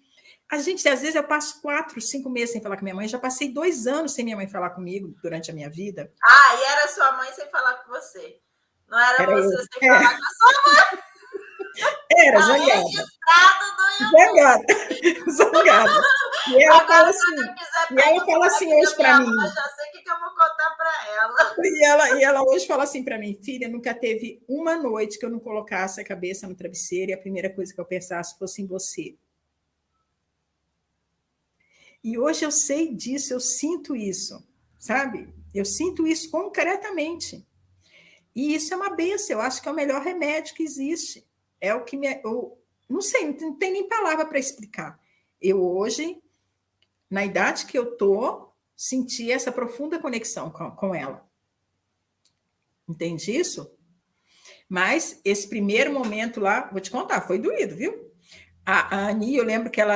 A gente, às vezes, eu passo 4, 5 meses sem falar com minha mãe, já passei 2 anos sem minha mãe falar comigo durante a minha vida. E era sua mãe sem falar com você. Não era Era você eu. sem falar com a sua. Era Tá zangada, registrado no YouTube. zangada, zangada. E ela fala Agora, assim, quando eu quiser e ela fala perguntar assim aqui da hoje para minha avó, mim, já sei o que eu vou contar para ela. e ela hoje fala assim para mim: filha, nunca teve uma noite que eu não colocasse a cabeça no travesseiro e a primeira coisa que eu pensasse fosse em você. E hoje eu sei disso, eu sinto isso, sabe? Eu sinto isso concretamente. E isso é uma benção, eu acho que é o melhor remédio que existe. É o que me. Eu, não sei, não tem nem palavra para explicar. Eu hoje, na idade que eu estou, senti essa profunda conexão com ela. Entende isso? Mas esse primeiro momento lá, vou te contar, foi doído, viu? A Ani, eu lembro que eu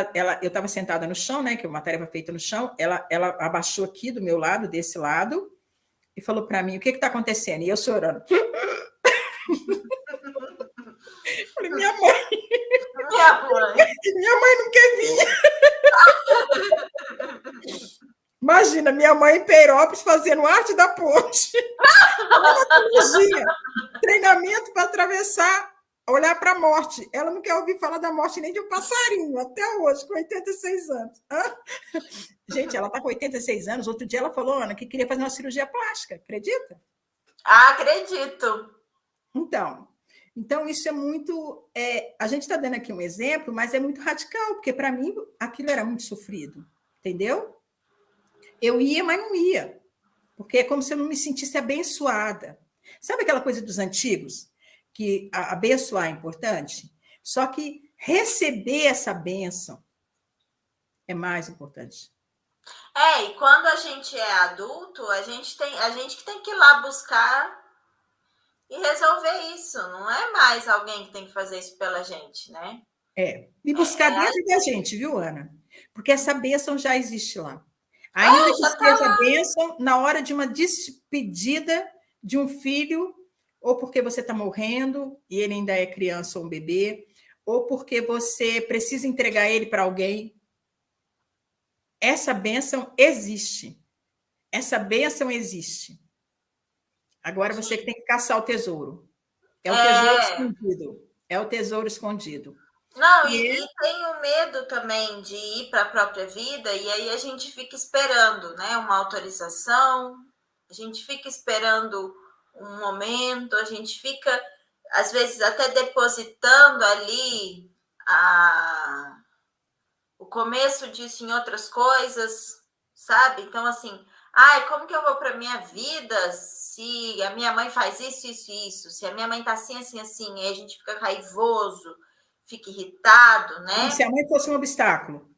estava sentada no chão, né? Que uma tarefa feita no chão, ela abaixou aqui do meu lado, desse lado, e falou para mim: o que está acontecendo? E eu chorando. Falei: Minha mãe. minha mãe não quer vir. Imagina, minha mãe em Peirópolis fazendo arte da ponte. Treinamento para atravessar, olhar para a morte. Ela não quer ouvir falar da morte nem de um passarinho, até hoje, com 86 anos. Gente, ela está com 86 anos. Outro dia ela falou, Ana, que queria fazer uma cirurgia plástica. Acredita? Acredito. Então isso é muito. A gente está dando aqui um exemplo, mas é muito radical, porque para mim aquilo era muito sofrido. Entendeu? Eu ia, mas não ia. Porque é como se eu não me sentisse abençoada. Sabe aquela coisa dos antigos? Que abençoar é importante? Só que receber essa bênção é mais importante. E quando a gente é adulto, a gente que tem que ir lá buscar e resolver isso. Não é mais alguém que tem que fazer isso pela gente, né? E buscar dentro da gente, viu, Ana? Porque essa bênção já existe lá. Ainda que Já tá seja lá. bênção na hora de uma despedida de um filho, ou porque você está morrendo e ele ainda é criança ou um bebê, ou porque você precisa entregar ele para alguém. Essa bênção existe. Essa bênção existe. Agora você que tem que caçar o tesouro. É o tesouro escondido. É o tesouro escondido. Não, E e tem o medo também de ir para a própria vida, e aí a gente fica esperando, né? Uma autorização, a gente fica esperando um momento, a gente fica, às vezes, até depositando ali o começo disso em outras coisas, sabe? Então, assim, como que eu vou para minha vida se a minha mãe faz isso, isso e isso? Se a minha mãe tá assim, assim, assim, aí a gente fica raivoso, fica irritado, como né? se a mãe fosse um obstáculo.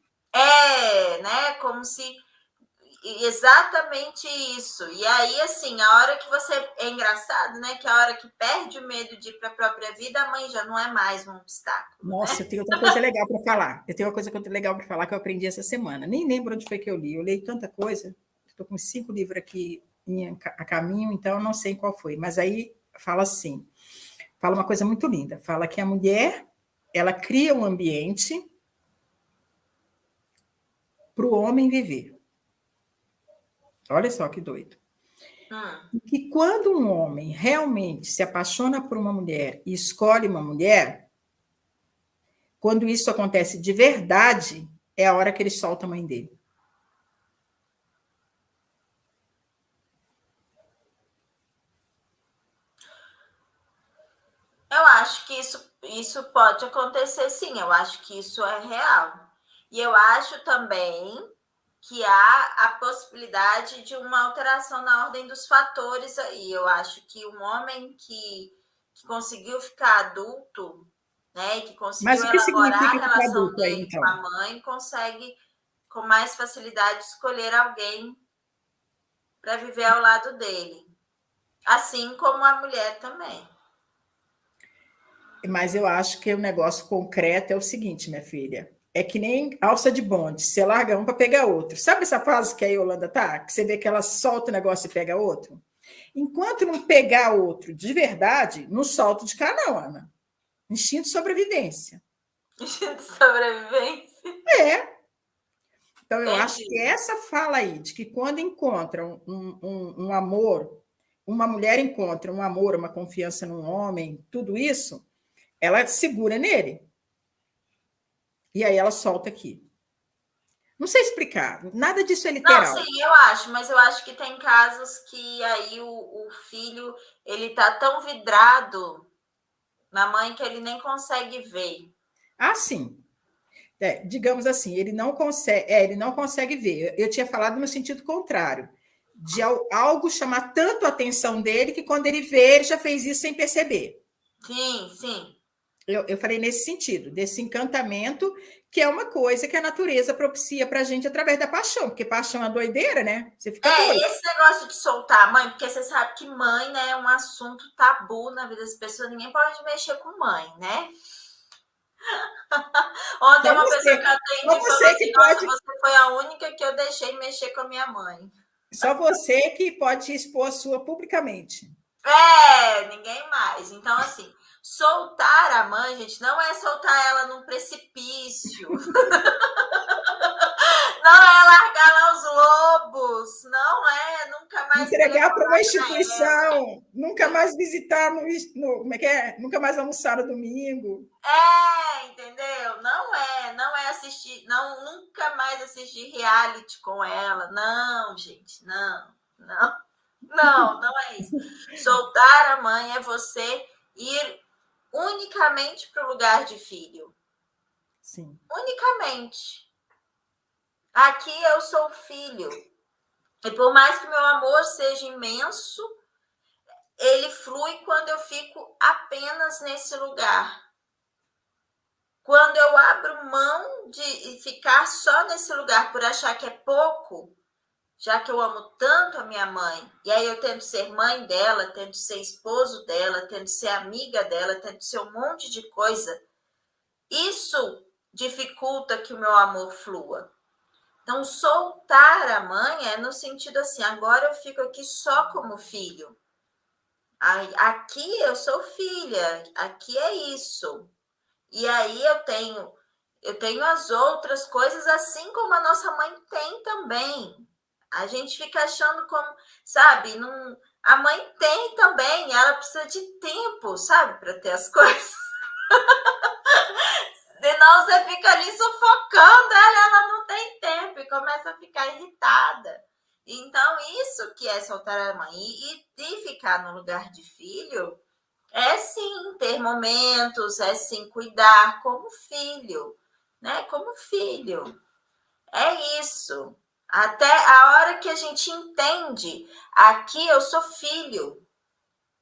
Né? Como se. Exatamente isso. E aí, assim, a hora que você. É engraçado, né? Que a hora que perde o medo de ir para a própria vida, a mãe já não é mais um obstáculo, Nossa, né? eu tenho outra coisa legal para falar. Eu tenho uma coisa legal para falar que eu aprendi essa semana. Nem lembro onde foi que eu li. Eu leio tanta coisa. Estou com 5 livros aqui a caminho, então eu não sei qual foi. Mas aí fala assim: fala uma coisa muito linda. Fala que a mulher ela cria um ambiente para o homem viver. Olha só que doido. E que quando um homem realmente se apaixona por uma mulher e escolhe uma mulher, quando isso acontece de verdade, é a hora que ele solta a mãe dele. Eu acho que isso pode acontecer, sim. Eu acho que isso é real. E eu acho também que há a possibilidade de uma alteração na ordem dos fatores aí. Eu acho que um homem que conseguiu ficar adulto, né, e que conseguiu Mas o que elaborar a significa ficar relação adulto aí, dele com então? a mãe, consegue com mais facilidade escolher alguém para viver ao lado dele. Assim como a mulher também. Mas eu acho que o negócio concreto é o seguinte, minha filha. É que nem alça de bonde. Você larga um para pegar outro. Sabe essa fase que a Yolanda tá? Que você vê que ela solta o negócio e pega outro? Enquanto não pegar outro de verdade, não solta de cá, não, Ana. Instinto de sobrevivência. De sobrevivência. É. Então, eu acho que Entendi. essa fala aí, de que quando encontra um amor, uma mulher encontra um amor, uma confiança num homem, tudo isso, ela segura nele. E aí ela solta aqui. Não sei explicar, nada disso é Não, sim, literal. eu acho, mas eu acho que tem casos que aí o filho ele tá tão vidrado na mãe que ele nem consegue ver. Ah, sim. Digamos assim, ele não consegue ver. Eu tinha falado no sentido contrário, de algo chamar tanto a atenção dele que quando ele vê, ele já fez isso sem perceber. Sim, sim. Eu falei nesse sentido, desse encantamento, que é uma coisa que a natureza propicia para a gente através da paixão, porque paixão é doideira, né? Você fica doido. Esse negócio de soltar a mãe, porque você sabe que mãe, né, é um assunto tabu na vida das pessoas, ninguém pode mexer com mãe, né? Ontem Só uma pessoa que eu você, só atendi falou você assim, que nossa, pode, você foi a única que eu deixei mexer com a minha mãe. só você que pode expor a sua publicamente. É, ninguém mais. Então, assim, soltar a mãe, gente, não é soltar ela num precipício. Não é largar lá os lobos. Não é nunca mais querer Entregar para uma falar ela. instituição, nunca mais visitar como é que é? Nunca mais almoçar no domingo. É, entendeu? Não é assistir, não, nunca mais assistir reality com ela. Não, gente, não é isso. Soltar a mãe é você ir unicamente para o lugar de filho. Sim. Unicamente. Aqui eu sou filho. E por mais que meu amor seja imenso, ele flui quando eu fico apenas nesse lugar. Quando eu abro mão de ficar só nesse lugar por achar que é pouco, já que eu amo tanto a minha mãe, e aí eu tento ser mãe dela, tento ser esposo dela, tento ser amiga dela, tento ser um monte de coisa, isso dificulta que o meu amor flua. Então, soltar a mãe é no sentido assim, agora eu fico aqui só como filho. Aqui eu sou filha, aqui é isso. E aí eu tenho as outras coisas, assim como a nossa mãe tem também. A gente fica achando como, sabe, não, a mãe tem também, ela precisa de tempo, sabe, para ter as coisas. Senão você fica ali sufocando ela não tem tempo e começa a ficar irritada. Então, isso que é soltar a mãe e ficar no lugar de filho é sim ter momentos, é sim cuidar como filho, né? Como filho. É isso. Até a hora que a gente entende, aqui eu sou filho.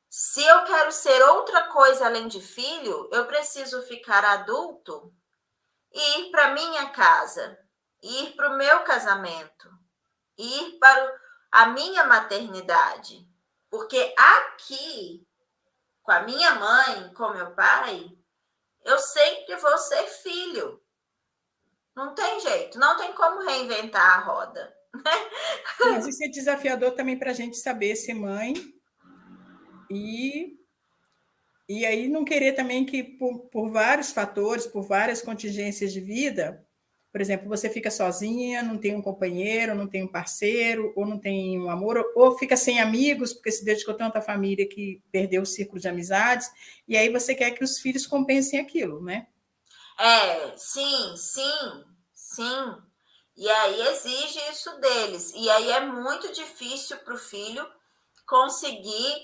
Se eu quero ser outra coisa além de filho, eu preciso ficar adulto e ir para minha casa, ir para o meu casamento. ir para a minha maternidade. Porque aqui, com a minha mãe, com meu pai, eu sempre vou ser filho. Não tem jeito, não tem como reinventar a roda. Mas isso é desafiador também para a gente saber ser mãe e, e aí não querer também que, por vários fatores, por várias contingências de vida, por exemplo, você fica sozinha, não tem um companheiro, não tem um parceiro, ou não tem um amor, ou fica sem amigos, porque se dedicou tanto à família que perdeu o círculo de amizades, e aí você quer que os filhos compensem aquilo, né? Sim, sim, sim. E aí exige isso deles. E aí é muito difícil para o filho conseguir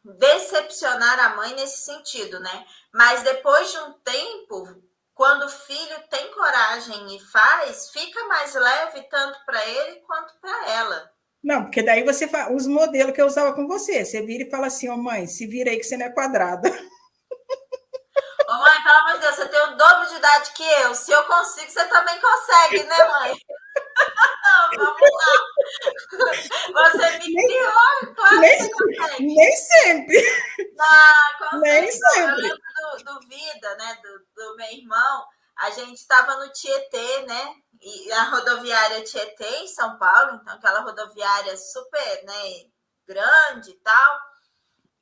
decepcionar a mãe nesse sentido, né? Mas depois de um tempo, quando o filho tem coragem e faz, fica mais leve tanto para ele quanto para ela. Não, porque daí você usa o modelo que eu usava com você. Você vira e fala assim, ô mãe, se vira aí que você não é quadrada. Ô mãe, pelo amor de Deus, você tem o dobro de idade que eu. Se eu consigo, você também consegue, né, mãe? Vamos lá. Você me criou, claro nem, que você consegue. nem sempre. Consegue. Nem Eu sempre. lembro do Vida, né, do meu irmão. A gente estava no Tietê, né? E a rodoviária Tietê, em São Paulo, então aquela rodoviária super, né, grande e tal.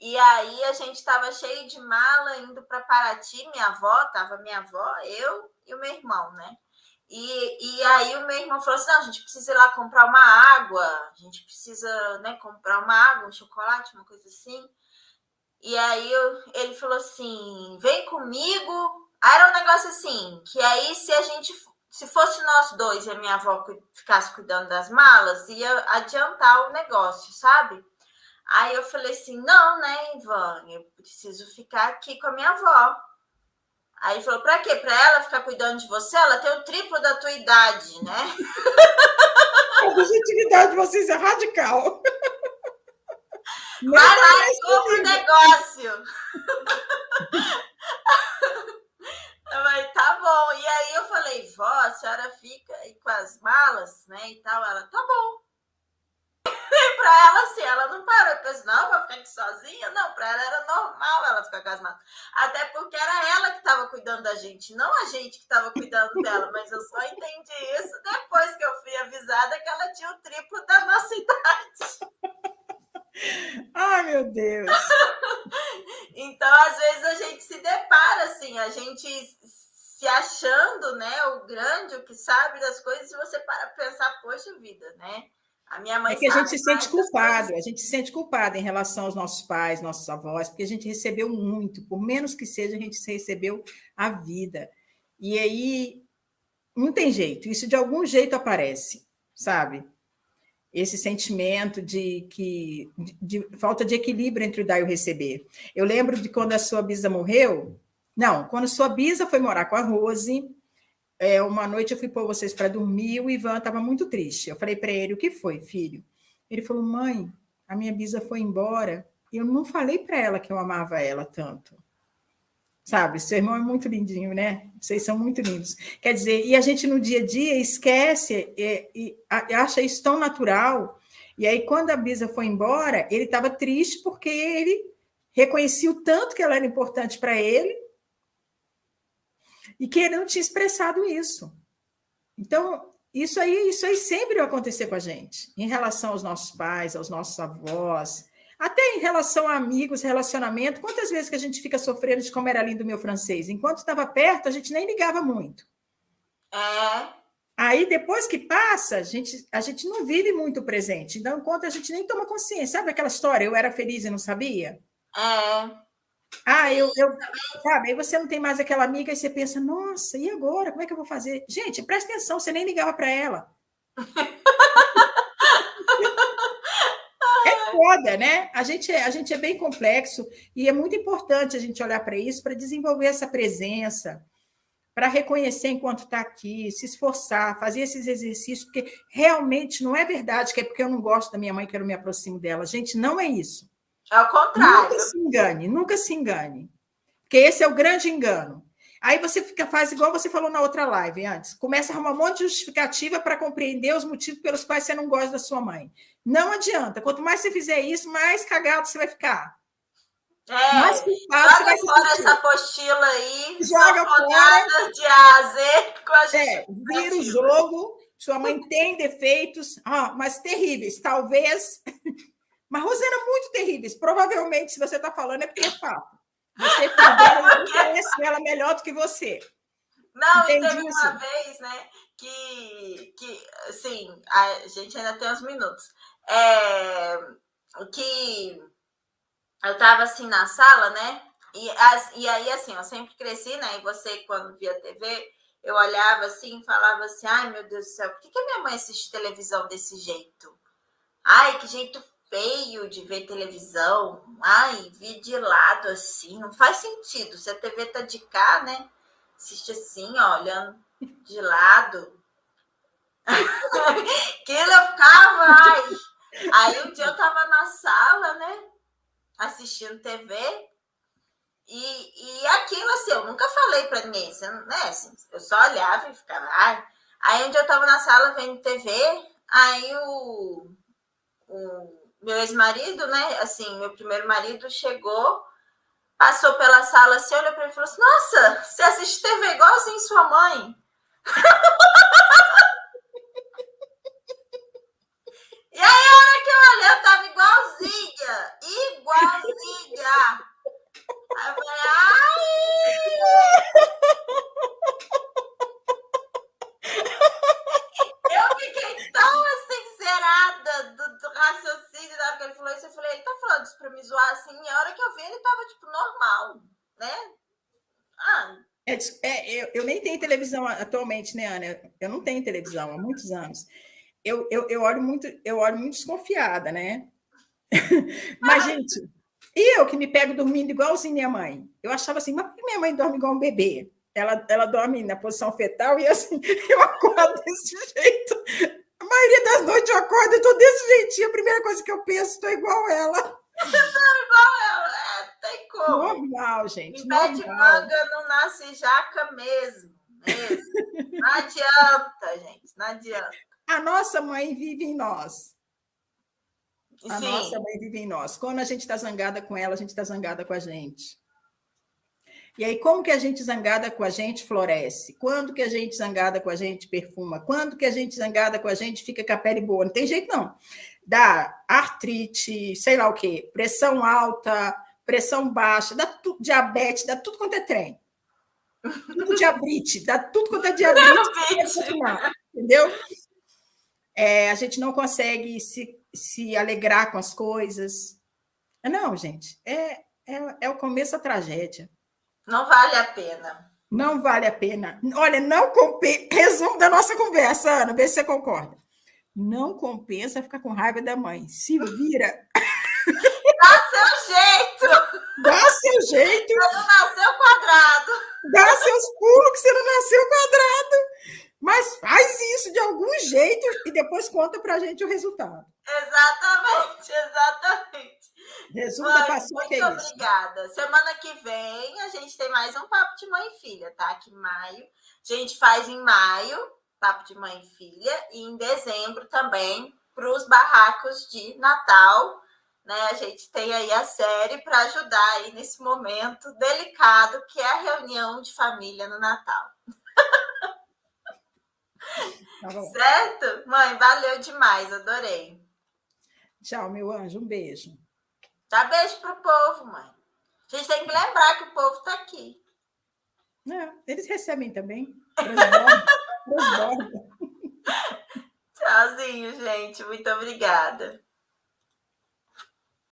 E aí a gente estava cheio de mala indo para Paraty, minha avó, estava minha avó, eu e o meu irmão, né? E aí o meu irmão falou assim, não, a gente precisa ir lá comprar uma água, a gente precisa, né, comprar uma água, um chocolate, uma coisa assim. E aí ele falou assim, vem comigo. Aí era um negócio assim, que aí se fosse nós dois e a minha avó ficasse cuidando das malas, ia adiantar o negócio, sabe? Aí eu falei assim, não, né, Ivan, eu preciso ficar aqui com a minha avó. Aí ele falou, pra quê? Pra ela ficar cuidando de você? Ela tem o triplo da tua idade, né? A objetividade de vocês é radical. Vai lá e compra o negócio. Eu falei, tá bom. E aí eu falei, vó, a senhora fica aí com as malas, né, e tal. Ela, tá bom. Pra ela, assim, ela não parou. Eu pensei, não, vou ficar aqui sozinha? Não, pra ela era normal ela ficar com as malas. Até porque era ela que estava cuidando da gente, não a gente que estava cuidando dela. Mas eu só entendi isso depois que eu fui avisada que ela tinha o triplo da nossa idade. Ai, meu Deus. Então, às vezes, a gente se depara, assim, a gente se achando, né, o grande, o que sabe das coisas, e você para pensar, poxa vida, né? A minha mãe É que a gente sabe se sente mais das coisas. culpado, a gente se sente culpado em relação aos nossos pais, nossos avós, porque a gente recebeu muito, por menos que seja, a gente recebeu a vida. E aí não tem jeito, isso de algum jeito aparece, sabe? Esse sentimento de falta de equilíbrio entre o dar e o receber. Eu lembro de quando a sua bisa morreu. Não, quando sua bisa foi morar com a Rose, uma noite eu fui pôr vocês para dormir, o Ivan estava muito triste. Eu falei para ele, o que foi, filho? Ele falou, mãe, a minha bisa foi embora. Eu não falei para ela que eu amava ela tanto. Sabe, seu irmão é muito lindinho, né? Vocês são muito lindos. Quer dizer, e a gente no dia a dia esquece e acha isso tão natural. E aí, quando a Bisa foi embora, ele estava triste porque ele reconhecia o tanto que ela era importante para ele e que ele não tinha expressado isso. Então, isso aí sempre vai acontecer com a gente, em relação aos nossos pais, aos nossos avós, até em relação a amigos, relacionamento. Quantas vezes que a gente fica sofrendo de como era lindo o meu francês? Enquanto estava perto, a gente nem ligava muito. Aí, depois que passa, a gente não vive muito o presente. Então, enquanto a gente nem toma consciência. Sabe aquela história? Eu era feliz e não sabia? Sabe, aí você não tem mais aquela amiga e você pensa, nossa, e agora? Como é que eu vou fazer? Gente, presta atenção, você nem ligava para ela. É foda, né? A gente é bem complexo e é muito importante a gente olhar para isso, para desenvolver essa presença, para reconhecer enquanto está aqui, se esforçar, fazer esses exercícios, porque realmente não é verdade que é porque eu não gosto da minha mãe que eu não me aproximo dela. Gente, não é isso. É o contrário. Nunca se engane, nunca se engane. Porque esse é o grande engano. Aí você faz igual você falou na outra live antes. Começa a arrumar um monte de justificativa para compreender os motivos pelos quais você não gosta da sua mãe. Não adianta. Quanto mais você fizer isso, mais cagado você vai ficar. Mais culpado você vai joga fora essa apostila aí, joga fora de A a Z com a vira o jogo. Sua mãe tem defeitos, mas terríveis. Talvez, mas Rosana, muito terríveis. Provavelmente, se você está falando, é porque é fato. Você conhece ela melhor do que você. Não, entendi, e teve uma vez, né, que assim, a gente ainda tem uns minutos, que eu estava assim na sala, né, e aí assim, eu sempre cresci, né, e você quando via TV, eu olhava assim e falava assim, ai meu Deus do céu, por que a minha mãe assiste televisão desse jeito? Ai, que jeito feio de ver televisão, ai, vi de lado assim, não faz sentido, se a TV tá de cá, né, assiste assim, ó, olhando de lado. Aquilo eu ficava, ai. Aí um dia eu tava na sala, né, assistindo TV, e aquilo assim, eu nunca falei pra ninguém, né, assim, eu só olhava e ficava, ai. Aí um dia eu tava na sala vendo TV, aí o meu ex-marido, né, assim, meu primeiro marido chegou, passou pela sala assim, olhou pra mim e falou assim, nossa, você assiste TV igualzinho sua mãe? E aí, a hora que eu olhei, eu tava igualzinha. Aí eu falei, ai! Eu fiquei tão sincerada do raciocínio da hora que ele falou isso. Eu falei, ele tá falando isso pra me zoar assim? E a hora que eu vi, ele tava, tipo, normal, né? Eu nem tenho televisão atualmente, né, Ana? Eu não tenho televisão há muitos anos. Eu olho muito desconfiada, né? Mas, gente, e eu que me pego dormindo igualzinho minha mãe? Eu achava assim, mas por que minha mãe dorme igual um bebê? Ela dorme na posição fetal e assim, eu acordo desse jeito. A maioria das noites eu acordo e estou desse jeitinho. A primeira coisa que eu penso, estou igual ela. Tem como. Normal, gente. Em pé de manga não nasce jaca mesmo. Não adianta, gente. Não adianta. A nossa mãe vive em nós. A Sim. nossa mãe vive em nós. Quando a gente está zangada com ela, a gente está zangada com a gente. E aí, como que a gente zangada com a gente floresce? Quando que a gente zangada com a gente perfuma? Quando que a gente zangada com a gente fica com a pele boa? Não tem jeito, não. Dá artrite, sei lá o quê, pressão alta, pressão baixa, dá tudo, diabetes, dá tudo quanto é trem. Tudo diabrite, dá tudo quanto é diabrite. Entendeu? A gente não consegue se alegrar com as coisas. Não, gente, é o começo da tragédia. Não vale a pena. Não vale a pena. Olha, não compensa. Resumo da nossa conversa, Ana, vê se você concorda. Não compensa ficar com raiva da mãe. Se vira. Dá seu jeito. Dá seu jeito. Você não nasceu quadrado. Dá seus pulos que você não nasceu quadrado. Mas faz isso de algum jeito e depois conta pra gente o resultado. Exatamente. Resumo da paciência é isso. Muito obrigada. Semana que vem a gente tem mais um Papo de Mãe e Filha, tá? Que em maio. A gente faz em maio, Papo de Mãe e Filha, e em dezembro também para os barracos de Natal, né? A gente tem aí a série para ajudar aí nesse momento delicado que é a reunião de família no Natal. Tá bom. Certo? Mãe, valeu demais, adorei. Tchau, meu anjo, um beijo. Dá beijo pro povo, mãe. A gente tem que lembrar que o povo tá aqui. Eles recebem também. Transborda. Tchauzinho, gente. Muito obrigada.